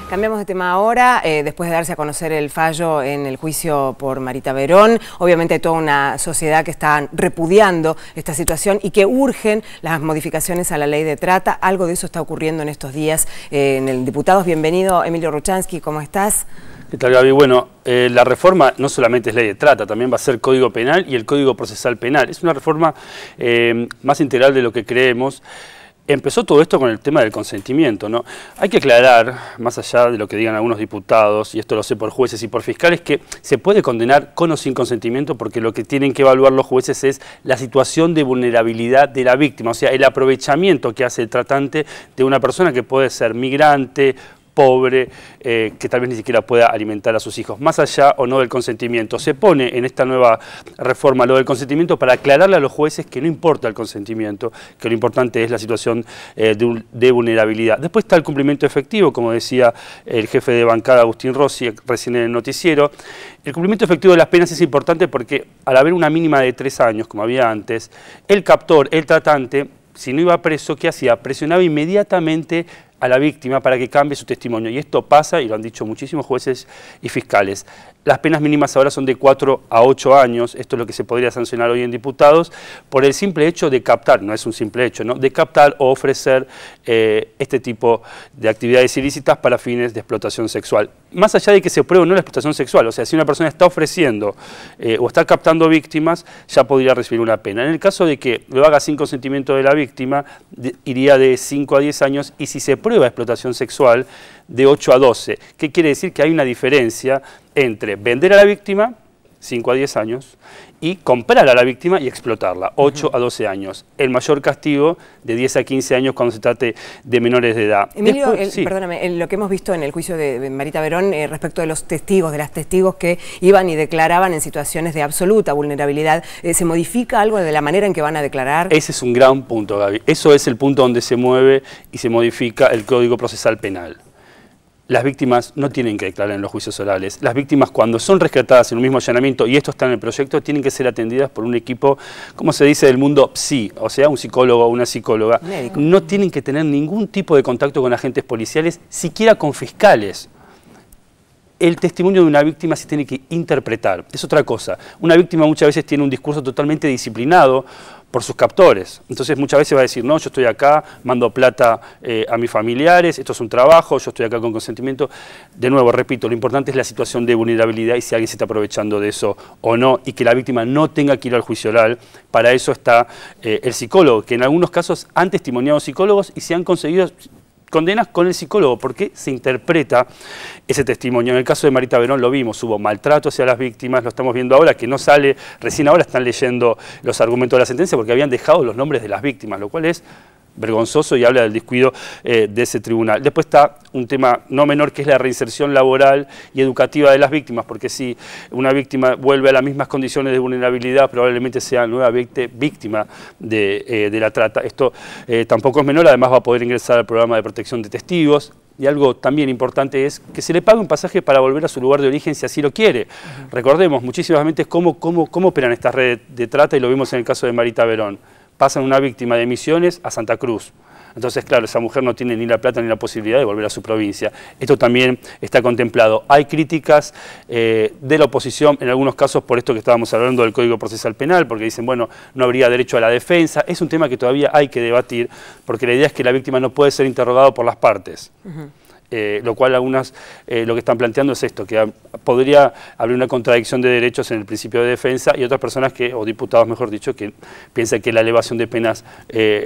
Cambiamos de tema ahora, después de darse a conocer el fallo en el juicio por Marita Verón. Obviamente hay toda una sociedad que está repudiando esta situación y que urgen las modificaciones a la ley de trata. Algo de eso está ocurriendo en estos días en el Diputados. Bienvenido, Emilio Ruchansky, ¿cómo estás? ¿Qué tal, Gaby? Bueno, la reforma no solamente es ley de trata, también va a ser Código Penal y el Código Procesal Penal. Es una reforma más integral de lo que creemos. Empezó todo esto con el tema del consentimiento, ¿no? Hay que aclarar, más allá de lo que digan algunos diputados, y esto lo sé por jueces y por fiscales, que se puede condenar con o sin consentimiento, porque lo que tienen que evaluar los jueces es la situación de vulnerabilidad de la víctima, o sea, el aprovechamiento que hace el tratante de una persona que puede ser migrante, pobre, que tal vez ni siquiera pueda alimentar a sus hijos, más allá o no del consentimiento. Se pone en esta nueva reforma lo del consentimiento para aclararle a los jueces que no importa el consentimiento, que lo importante es la situación de vulnerabilidad. Después está el cumplimiento efectivo, como decía el jefe de bancada Agustín Rossi recién en el noticiero. El cumplimiento efectivo de las penas es importante porque al haber una mínima de 3 años, como había antes, el captor, el tratante, si no iba preso, ¿qué hacía? Presionaba inmediatamente a la víctima para que cambie su testimonio. Y esto pasa, y lo han dicho muchísimos jueces y fiscales. Las penas mínimas ahora son de 4 a 8 años, esto es lo que se podría sancionar hoy en diputados, por el simple hecho de captar, no es un simple hecho, ¿no?, de captar o ofrecer este tipo de actividades ilícitas para fines de explotación sexual. Más allá de que se pruebe o no la explotación sexual, o sea, si una persona está ofreciendo o está captando víctimas, ya podría recibir una pena. En el caso de que lo haga sin consentimiento de la víctima, iría de 5 a 10 años, y si se prueba explotación sexual, de 8 a 12. ¿Qué quiere decir? Que hay una diferencia entre vender a la víctima, 5 a 10 años, y comprar a la víctima y explotarla, 8 a 12 años. El mayor castigo de 10 a 15 años cuando se trate de menores de edad. Emilio, perdóname, lo que hemos visto en el juicio de Marita Verón respecto de los testigos, de las testigos que iban y declaraban en situaciones de absoluta vulnerabilidad, ¿se modifica algo de la manera en que van a declarar? Ese es un gran punto, Gaby. Eso es el punto donde se mueve y se modifica el Código Procesal Penal. Las víctimas no tienen que declarar en los juicios orales. Las víctimas, cuando son rescatadas en un mismo allanamiento, y esto está en el proyecto, tienen que ser atendidas por un equipo, como se dice, del mundo psi, o sea, un psicólogo o una psicóloga. Médico. No tienen que tener ningún tipo de contacto con agentes policiales, siquiera con fiscales. El testimonio de una víctima se tiene que interpretar, es otra cosa. Una víctima muchas veces tiene un discurso totalmente disciplinado por sus captores. Entonces muchas veces va a decir, no, yo estoy acá, mando plata a mis familiares, esto es un trabajo, yo estoy acá con consentimiento. De nuevo, repito, lo importante es la situación de vulnerabilidad y si alguien se está aprovechando de eso o no, y que la víctima no tenga que ir al juicio oral. Para eso está el psicólogo, que en algunos casos han testimoniado psicólogos y se han conseguido condenas con el psicólogo, porque se interpreta ese testimonio. En el caso de Marita Verón lo vimos, hubo maltrato hacia las víctimas, lo estamos viendo ahora, que no sale, recién ahora están leyendo los argumentos de la sentencia porque habían dejado los nombres de las víctimas, lo cual es vergonzoso y habla del descuido de ese tribunal. Después está un tema no menor, que es la reinserción laboral y educativa de las víctimas, porque si una víctima vuelve a las mismas condiciones de vulnerabilidad, probablemente sea nuevamente víctima de la trata. Esto tampoco es menor, además va a poder ingresar al programa de protección de testigos. Y algo también importante es que se le pague un pasaje para volver a su lugar de origen si así lo quiere. Recordemos muchísimas veces cómo operan estas redes de trata, y lo vimos en el caso de Marita Verón. Pasan una víctima de Misiones a Santa Cruz. Entonces, claro, esa mujer no tiene ni la plata ni la posibilidad de volver a su provincia. Esto también está contemplado. Hay críticas de la oposición, en algunos casos por esto que estábamos hablando del Código Procesal Penal, porque dicen, bueno, no habría derecho a la defensa. Es un tema que todavía hay que debatir, porque la idea es que la víctima no puede ser interrogada por las partes. Lo cual algunas lo que están planteando es esto, que podría haber una contradicción de derechos en el principio de defensa, y otras personas o diputados mejor dicho, que piensan que la elevación de penas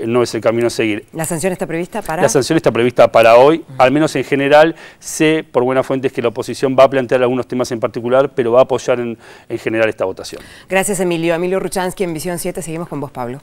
no es el camino a seguir. ¿La sanción está prevista para...? La sanción está prevista para hoy, al menos en general. Sé por buenas fuentes que la oposición va a plantear algunos temas en particular, pero va a apoyar en general esta votación. Gracias, Emilio. Emilio Ruchansky en Visión 7, seguimos con vos, Pablo.